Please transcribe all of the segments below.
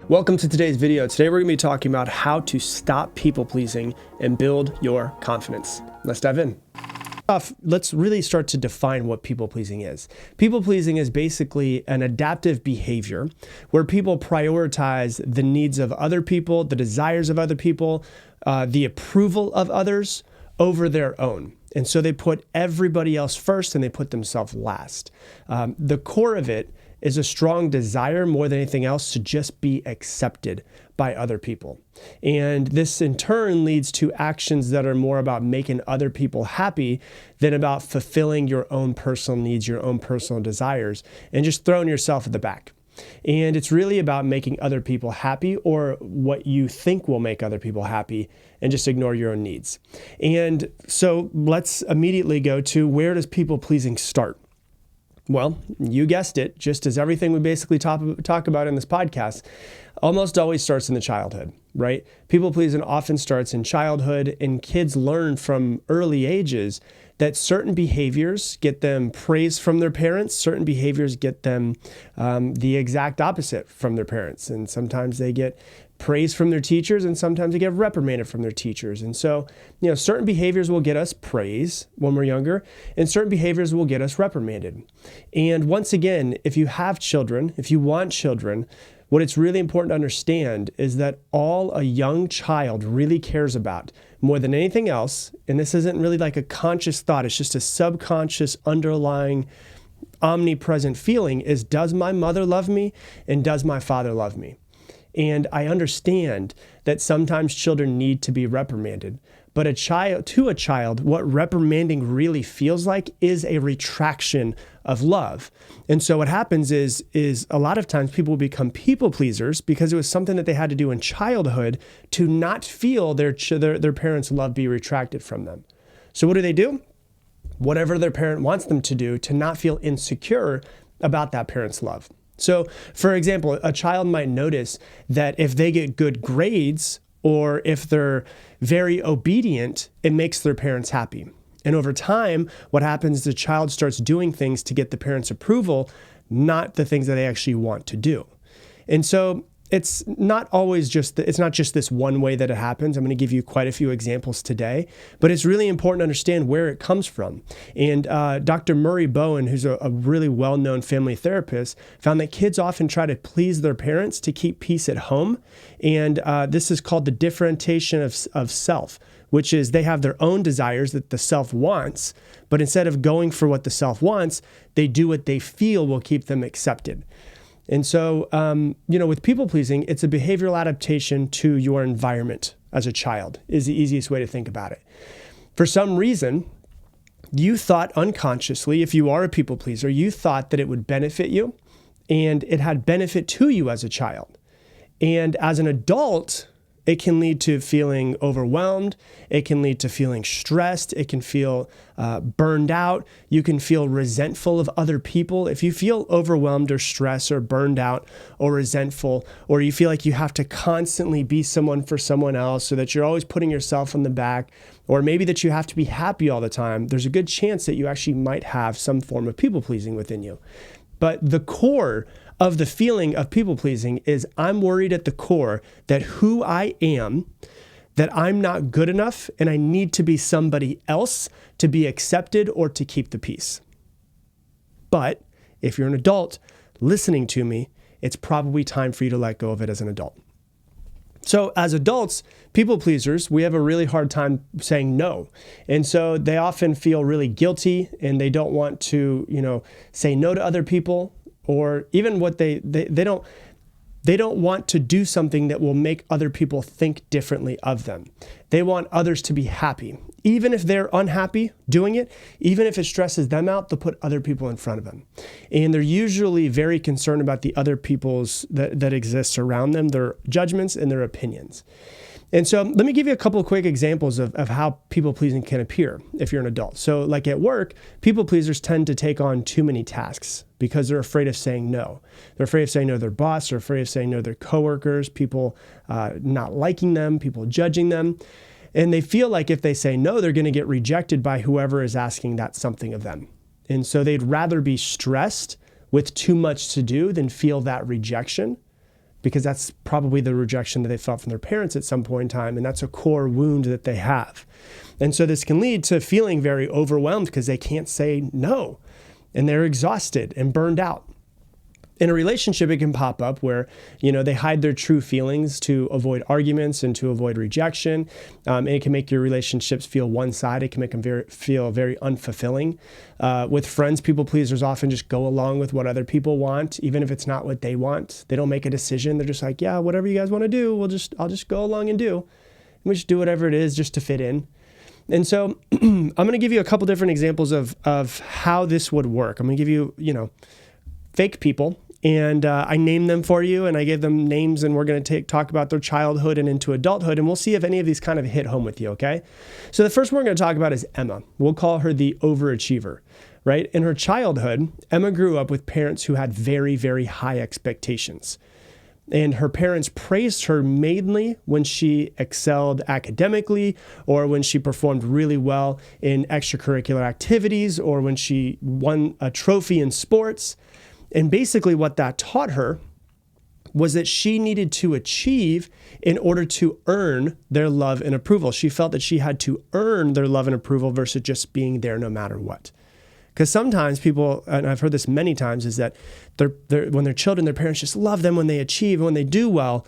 Welcome to today's video. Today we're going to be talking about how to stop people-pleasing and build your confidence. Let's dive in. Let's really start to define what people-pleasing is. People-pleasing is basically an adaptive behavior where people prioritize the needs of other people, the desires of other people, the approval of others over their own. And so they put everybody else first and they put themselves last. The core of it is a strong desire more than anything else to just be accepted by other people. And this in turn leads to actions that are more about making other people happy than about fulfilling your own personal needs, your own personal desires, and just throwing yourself at the back. And it's really about making other people happy or what you think will make other people happy and just ignore your own needs. And so let's immediately go to, where does people pleasing start? Well, you guessed it, just as everything we basically talk about in this podcast, almost always starts in the childhood, right? People pleasing often starts in childhood, and kids learn from early ages that certain behaviors get them praise from their parents, certain behaviors get them the exact opposite from their parents. And sometimes they get praise from their teachers, and sometimes they get reprimanded from their teachers. And so, certain behaviors will get us praise when we're younger, and certain behaviors will get us reprimanded. And once again, if you have children, if you want children, what it's really important to understand is that all a young child really cares about more than anything else, and this isn't really like a conscious thought, it's just a subconscious underlying omnipresent feeling, is, does my mother love me and does my father love me? And I understand that sometimes children need to be reprimanded, but to a child, what reprimanding really feels like is a retraction of love. And so what happens is a lot of times people will become people pleasers because it was something that they had to do in childhood to not feel their parents' love be retracted from them. So what do? Whatever their parent wants them to do to not feel insecure about that parent's love. So, for example, a child might notice that if they get good grades or if they're very obedient, it makes their parents happy. And over time, what happens is the child starts doing things to get the parents' approval, not the things that they actually want to do. And so it's not just this one way that it happens. I'm going to give you quite a few examples today, but it's really important to understand where it comes from. And Dr. Murray Bowen, who's a really well-known family therapist, found that kids often try to please their parents to keep peace at home. And this is called the differentiation of self, which is they have their own desires that the self wants, but instead of going for what the self wants, they do what they feel will keep them accepted. And so, with people pleasing, it's a behavioral adaptation to your environment as a child is the easiest way to think about it. For some reason, you thought unconsciously, if you are a people pleaser, you thought that it would benefit you and it had benefit to you as a child. And as an adult, it can lead to feeling overwhelmed. It can lead to feeling stressed. It can feel burned out. You can feel resentful of other people. If you feel overwhelmed or stressed or burned out or resentful, or you feel like you have to constantly be someone for someone else, so that you're always putting yourself on the back, or maybe that you have to be happy all the time, there's a good chance that you actually might have some form of people pleasing within you. But the core of the feeling of people pleasing is, I'm worried at the core that who I am, that I'm not good enough and I need to be somebody else to be accepted or to keep the peace. But if you're an adult listening to me, it's probably time for you to let go of it as an adult. So as adults, people pleasers, we have a really hard time saying no. And so they often feel really guilty and they don't want to, say no to other people, or even what they don't want to do something that will make other people think differently of them. They want others to be happy. Even if they're unhappy doing it, even if it stresses them out, they'll put other people in front of them. And they're usually very concerned about the other people's that exists around them, their judgments and their opinions. And so let me give you a couple of quick examples of how people pleasing can appear if you're an adult. So like at work, people pleasers tend to take on too many tasks because they're afraid of saying no. They're afraid of saying no to their boss. They're afraid of saying no to their coworkers, people not liking them, people judging them. And they feel like if they say no, they're going to get rejected by whoever is asking that something of them. And so they'd rather be stressed with too much to do than feel that rejection. because that's probably the rejection that they felt from their parents at some point in time. And that's a core wound that they have. And so this can lead to feeling very overwhelmed because they can't say no, and they're exhausted and burned out. In a relationship, it can pop up where, they hide their true feelings to avoid arguments and to avoid rejection. And it can make your relationships feel one-sided. It can make them feel very unfulfilling. With friends, people pleasers often just go along with what other people want, even if it's not what they want. They don't make a decision. They're just like, yeah, whatever you guys want to do, I'll just go along and do. And we just do whatever it is just to fit in. And so I'm going to give you a couple different examples of how this would work. I'm going to give you, fake people. And I name them for you, and I give them names, and we're going to talk about their childhood and into adulthood, and we'll see if any of these kind of hit home with you, okay? So the first one we're going to talk about is Emma. We'll call her the overachiever, right? In her childhood, Emma grew up with parents who had very, very high expectations. And her parents praised her mainly when she excelled academically, or when she performed really well in extracurricular activities, or when she won a trophy in sports. And basically what that taught her was that she needed to achieve in order to earn their love and approval. She felt that she had to earn their love and approval versus just being there no matter what. Because sometimes people, and I've heard this many times, is that when they're children, their parents just love them when they achieve, when they do well,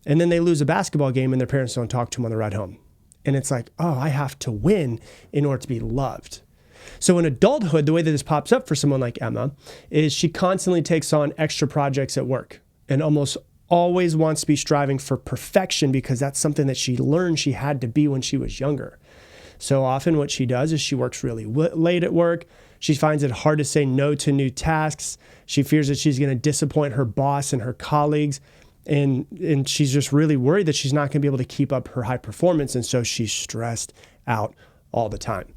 and then they lose a basketball game and their parents don't talk to them on the ride home. And it's like, oh, I have to win in order to be loved. So in adulthood, the way that this pops up for someone like Emma is she constantly takes on extra projects at work and almost always wants to be striving for perfection because that's something that she learned she had to be when she was younger. So often what she does is she works really late at work. She finds it hard to say no to new tasks. She fears that she's going to disappoint her boss and her colleagues. And she's just really worried that she's not going to be able to keep up her high performance. And so she's stressed out all the time.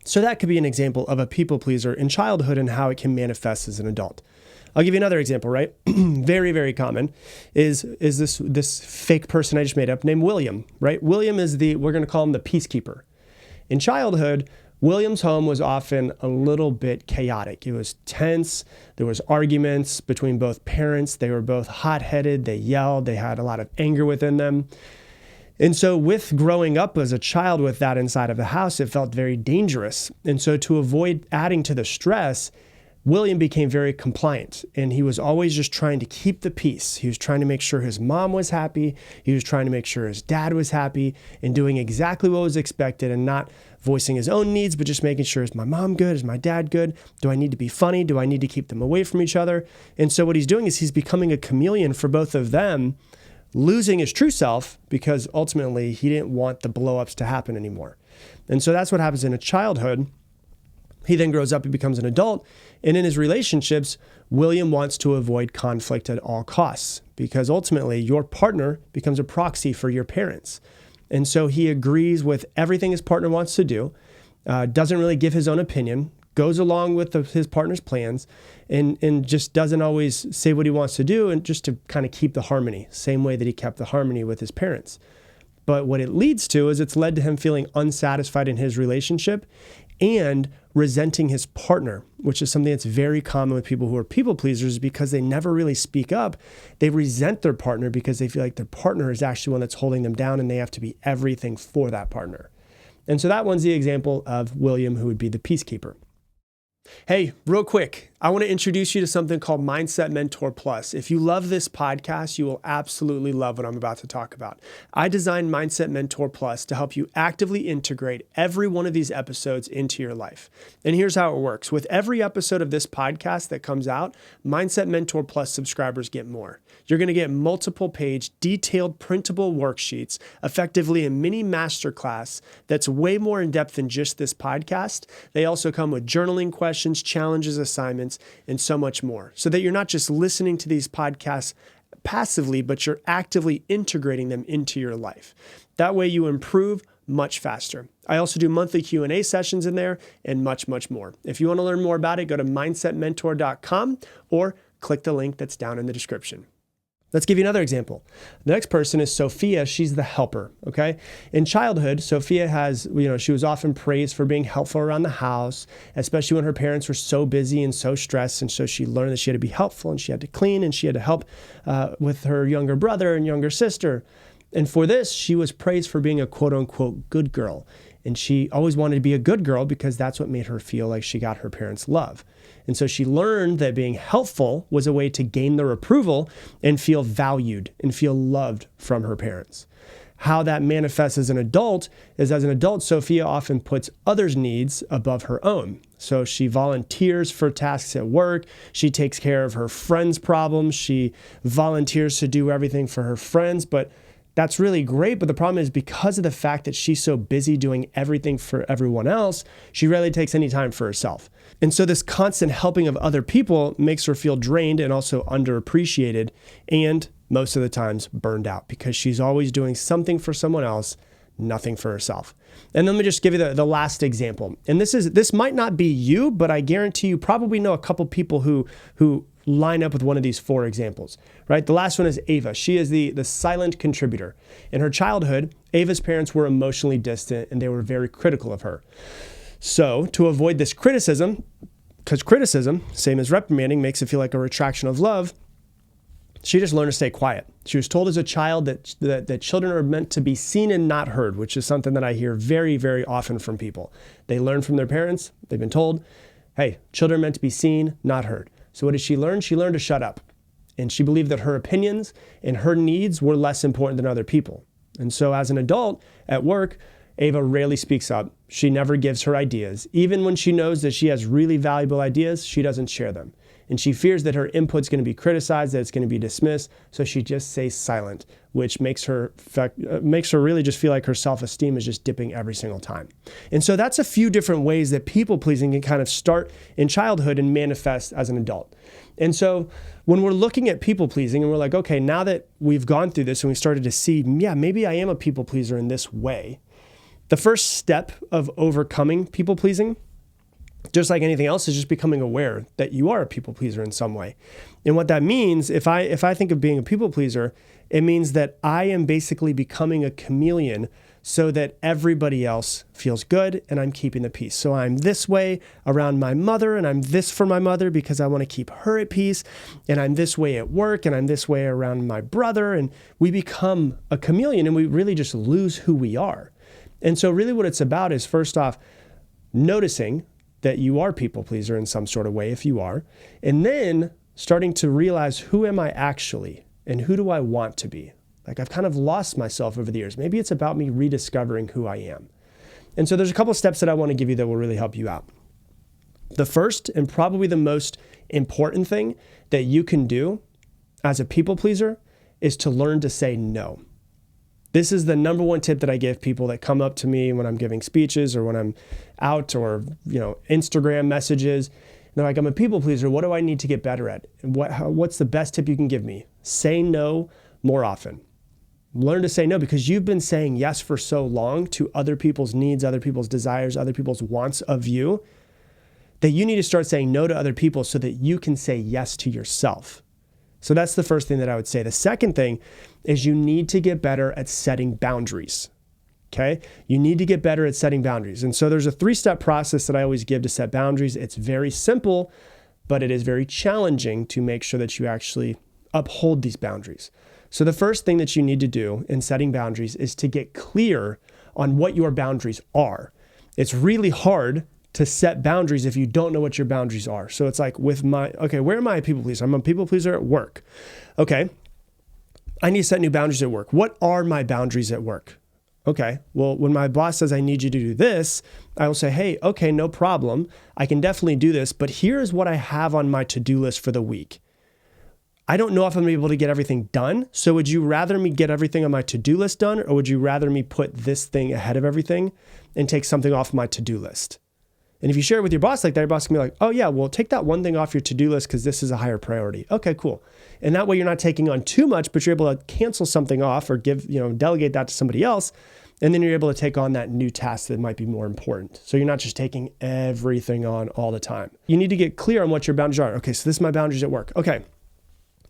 So that could be an example of a people pleaser in childhood and how it can manifest as an adult. I'll give you another example, right? Very, very common is this fake person I just made up named William, right? William is we're going to call him the peacekeeper. In childhood, William's home was often a little bit chaotic. It was tense. There was arguments between both parents. They were both hot-headed. They yelled. They had a lot of anger within them. And so with growing up as a child with that inside of the house, it felt very dangerous. And so to avoid adding to the stress, William became very compliant, and he was always just trying to keep the peace. He was trying to make sure his mom was happy. He was trying to make sure his dad was happy and doing exactly what was expected and not voicing his own needs, but just making sure, is my mom good? Is my dad good? Do I need to be funny? Do I need to keep them away from each other? And so what he's doing is he's becoming a chameleon for both of them, losing his true self because ultimately he didn't want the blow-ups to happen anymore. And so that's what happens in a childhood. He then grows up, he becomes an adult, and in his relationships, William wants to avoid conflict at all costs because ultimately your partner becomes a proxy for your parents. And so he agrees with everything his partner wants to do, doesn't really give his own opinion, goes along with his partner's plans, and just doesn't always say what he wants to do, and just to kind of keep the harmony, same way that he kept the harmony with his parents. But what it leads to is it's led to him feeling unsatisfied in his relationship and resenting his partner, which is something that's very common with people who are people pleasers because they never really speak up. They resent their partner because they feel like their partner is actually one that's holding them down and they have to be everything for that partner. And so that one's the example of William, who would be the peacekeeper. Hey, real quick, I want to introduce you to something called Mindset Mentor Plus. If you love this podcast, you will absolutely love what I'm about to talk about. I designed Mindset Mentor Plus to help you actively integrate every one of these episodes into your life. And here's how it works. With every episode of this podcast that comes out, Mindset Mentor Plus subscribers get more. You're going to get multiple page, detailed, printable worksheets, effectively a mini masterclass that's way more in depth than just this podcast. They also come with journaling questions, challenges, assignments, and so much more, so that you're not just listening to these podcasts passively, but you're actively integrating them into your life. That way you improve much faster. I also do monthly Q&A sessions in there and much, much more. If you want to learn more about it, go to mindsetmentor.com or click the link that's down in the description. Let's give you another example. The next person is Sophia. She's the helper, okay? In childhood, Sophia she was often praised for being helpful around the house, especially when her parents were so busy and so stressed. And so she learned that she had to be helpful and she had to clean and she had to help with her younger brother and younger sister. And for this, she was praised for being a quote unquote good girl. And she always wanted to be a good girl because that's what made her feel like she got her parents' love. And so she learned that being helpful was a way to gain their approval and feel valued and feel loved from her parents. How that manifests as an adult is, as an adult, Sophia often puts others' needs above her own. So she volunteers for tasks at work. She takes care of her friends' problems. She volunteers to do everything for her friends, but that's really great, but the problem is because of the fact that she's so busy doing everything for everyone else, she rarely takes any time for herself. And so this constant helping of other people makes her feel drained and also underappreciated and most of the times burned out because she's always doing something for someone else, nothing for herself. And let me just give you the last example. And this might not be you, but I guarantee you probably know a couple people who line up with one of these four examples, right? The last one is Ava. She is the silent contributor. In her childhood, Ava's parents were emotionally distant and they were very critical of her. So to avoid this criticism, because criticism, same as reprimanding, makes it feel like a retraction of love, she just learned to stay quiet. She was told as a child that children are meant to be seen and not heard, which is something that I hear very, very often from people. They learn from their parents. They've been told, hey, children are meant to be seen, not heard. So what did she learn? She learned to shut up. And she believed that her opinions and her needs were less important than other people. And so as an adult at work, Ava rarely speaks up. She never gives her ideas. Even when she knows that she has really valuable ideas, she doesn't share them. And she fears that her input's going to be criticized, that it's going to be dismissed. So she just stays silent, which makes her really just feel like her self-esteem is just dipping every single time. And so that's a few different ways that people-pleasing can kind of start in childhood and manifest as an adult. And so when we're looking at people-pleasing and we're like, okay, now that we've gone through this and we started to see, yeah, maybe I am a people-pleaser in this way. The first step of overcoming people-pleasing, just like anything else, is just becoming aware that you are a people pleaser in some way. And what that means, if I think of being a people pleaser, it means that I am basically becoming a chameleon so that everybody else feels good and I'm keeping the peace. So I'm this way around my mother and I'm this for my mother because I want to keep her at peace. And I'm this way at work and I'm this way around my brother. And we become a chameleon and we really just lose who we are. And so really what it's about is, first off, noticing that you are people pleaser in some sort of way, if you are, and then starting to realize, who am I actually and who do I want to be? Like, I've kind of lost myself over the years. Maybe it's about me rediscovering who I am. And so there's a couple of steps that I want to give you that will really help you out. The first and probably the most important thing that you can do as a people pleaser is to learn to say no. This is the number one tip that I give people that come up to me when I'm giving speeches or when I'm out or, Instagram messages. They're like, I'm a people pleaser. What do I need to get better at? And what's the best tip you can give me? Say no more often. Learn to say no, because you've been saying yes for so long to other people's needs, other people's desires, other people's wants of you, that you need to start saying no to other people so that you can say yes to yourself. So that's the first thing that I would say. The second thing is you need to get better at setting boundaries, okay? You need to get better at setting boundaries. And so there's a 3-step process that I always give to set boundaries. It's very simple, but it is very challenging to make sure that you actually uphold these boundaries. So the first thing that you need to do in setting boundaries is to get clear on what your boundaries are. It's really hard to set boundaries if you don't know what your boundaries are. So it's like where am I a people pleaser? I'm a people pleaser at work. Okay, I need to set new boundaries at work. What are my boundaries at work? Okay, well, when my boss says I need you to do this, I will say, hey, okay, no problem. I can definitely do this, but here's what I have on my to-do list for the week. I don't know if I'm able to get everything done. So would you rather me get everything on my to-do list done, or would you rather me put this thing ahead of everything and take something off my to-do list? And if you share it with your boss like that, your boss can be like, oh yeah, well, take that one thing off your to-do list because this is a higher priority. Okay, cool. And that way you're not taking on too much, but you're able to cancel something off or delegate that to somebody else. And then you're able to take on that new task that might be more important. So you're not just taking everything on all the time. You need to get clear on what your boundaries are. Okay, so this is my boundaries at work. Okay,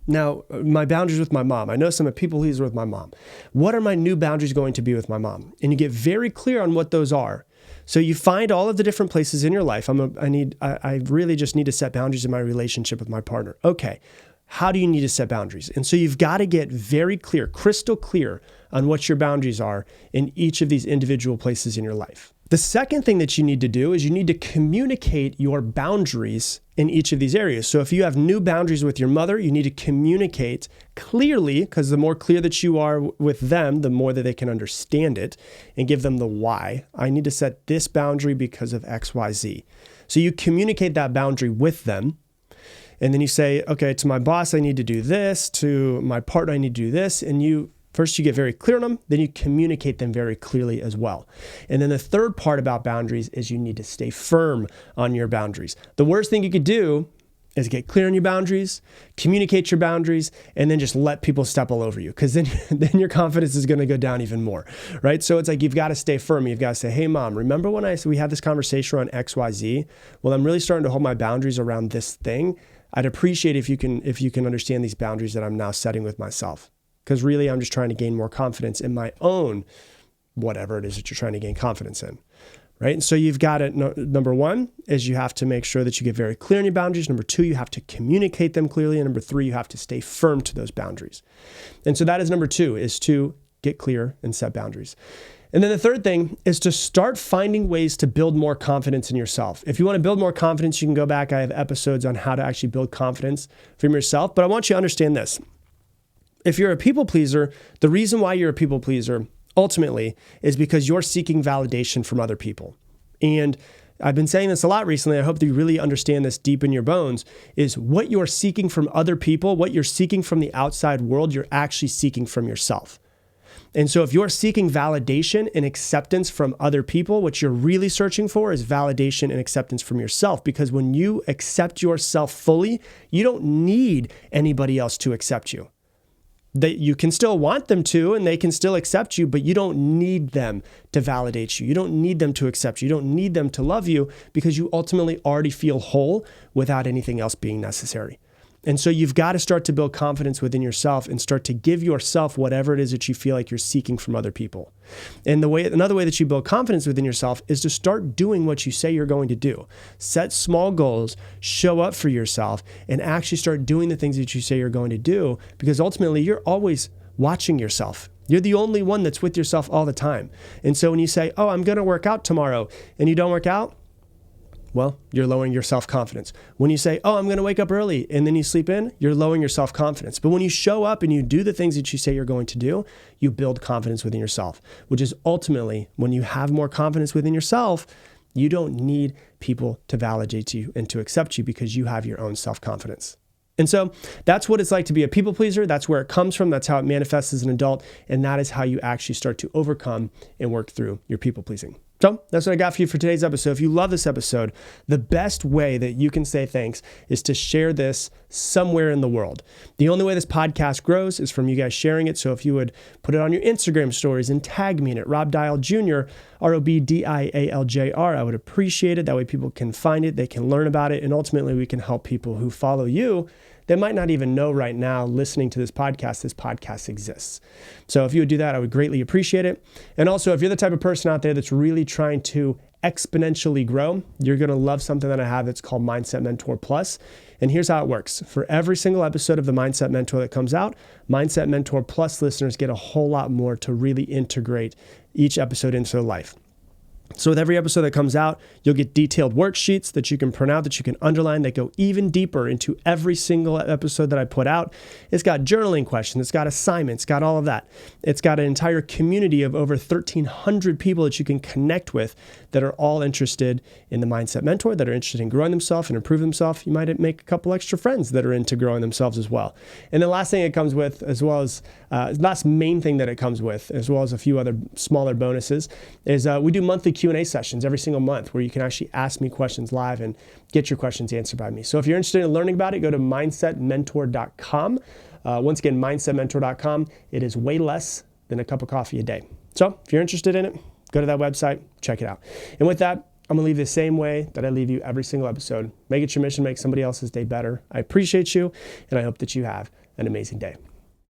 Now, my boundaries with my mom. I know I'm a people pleaser with my mom. What are my new boundaries going to be with my mom? And you get very clear on what those are. So you find all of the different places in your life. I really just need to set boundaries in my relationship with my partner. Okay. How do you need to set boundaries? And so you've got to get very clear, crystal clear on what your boundaries are in each of these individual places in your life. The second thing that you need to do is you need to communicate your boundaries in each of these areas. So if you have new boundaries with your mother, you need to communicate clearly, because the more clear that you are with them, the more that they can understand it and give them the why. I need to set this boundary because of X, Y, Z. So you communicate that boundary with them. And then you say, okay, to my boss, I need to do this. To my partner, I need to do this. And first you get very clear on them, then you communicate them very clearly as well. And then the third part about boundaries is you need to stay firm on your boundaries. The worst thing you could do is get clear on your boundaries, communicate your boundaries, and then just let people step all over you, because then your confidence is going to go down even more, right? So it's like you've got to stay firm. You've got to say, hey, mom, remember when we had this conversation around X, Y, Z? Well, I'm really starting to hold my boundaries around this thing. I'd appreciate if you can understand these boundaries that I'm now setting with myself, because really I'm just trying to gain more confidence in my own whatever it is that you're trying to gain confidence in, right? And so you've got to, number one is you have to make sure that you get very clear on your boundaries. Number two, you have to communicate them clearly. And number three, you have to stay firm to those boundaries. And so that is number two, is to get clear and set boundaries. And then the third thing is to start finding ways to build more confidence in yourself. If you want to build more confidence, you can go back. I have episodes on how to actually build confidence from yourself. But I want you to understand this. If you're a people pleaser, the reason why you're a people pleaser ultimately is because you're seeking validation from other people. And I've been saying this a lot recently. I hope that you really understand this deep in your bones, is what you're seeking from other people, what you're seeking from the outside world, you're actually seeking from yourself. And so if you're seeking validation and acceptance from other people, what you're really searching for is validation and acceptance from yourself. Because when you accept yourself fully, you don't need anybody else to accept you. That you can still want them to, and they can still accept you, but you don't need them to validate you. You don't need them to accept you. You don't need them to love you, because you ultimately already feel whole without anything else being necessary. And so you've got to start to build confidence within yourself and start to give yourself whatever it is that you feel like you're seeking from other people. And another way that you build confidence within yourself is to start doing what you say you're going to do. Set small goals, show up for yourself, and actually start doing the things that you say you're going to do, because ultimately you're always watching yourself. You're the only one that's with yourself all the time. And so when you say, oh, I'm going to work out tomorrow, and you don't work out, well, you're lowering your self-confidence. When you say, oh, I'm going to wake up early, and then you sleep in, you're lowering your self-confidence. But when you show up and you do the things that you say you're going to do, you build confidence within yourself, which is ultimately, when you have more confidence within yourself, you don't need people to validate you and to accept you, because you have your own self-confidence. And so that's what it's like to be a people pleaser. That's where it comes from. That's how it manifests as an adult. And that is how you actually start to overcome and work through your people pleasing. So that's what I got for you for today's episode. If you love this episode, the best way that you can say thanks is to share this somewhere in the world. The only way this podcast grows is from you guys sharing it. So if you would put it on your Instagram stories and tag me in it, Rob Dial Jr., ROBDIALJR, I would appreciate it. That way people can find it, they can learn about it, and ultimately we can help people who follow you that might not even know right now, listening to this podcast exists. So if you would do that, I would greatly appreciate it. And also, if you're the type of person out there that's really trying to exponentially grow, you're going to love something that I have that's called Mindset Mentor Plus. And here's how it works. For every single episode of the Mindset Mentor that comes out, Mindset Mentor Plus listeners get a whole lot more to really integrate each episode into their life. So with every episode that comes out, you'll get detailed worksheets that you can print out, that you can underline, that go even deeper into every single episode that I put out. It's got journaling questions. It's got assignments. It's got all of that. It's got an entire community of over 1,300 people that you can connect with that are all interested in the Mindset Mentor, that are interested in growing themselves and improving themselves. You might make a couple extra friends that are into growing themselves as well. And the last thing it comes with, as well as last main thing that it comes with, as well as a few other smaller bonuses, is we do monthly Q&A sessions every single month where you can actually ask me questions live and get your questions answered by me. So if you're interested in learning about it, go to mindsetmentor.com. Once again, mindsetmentor.com. It is way less than a cup of coffee a day. So if you're interested in it, go to that website, check it out. And with that, I'm going to leave you the same way that I leave you every single episode. Make it your mission, make somebody else's day better. I appreciate you, and I hope that you have an amazing day.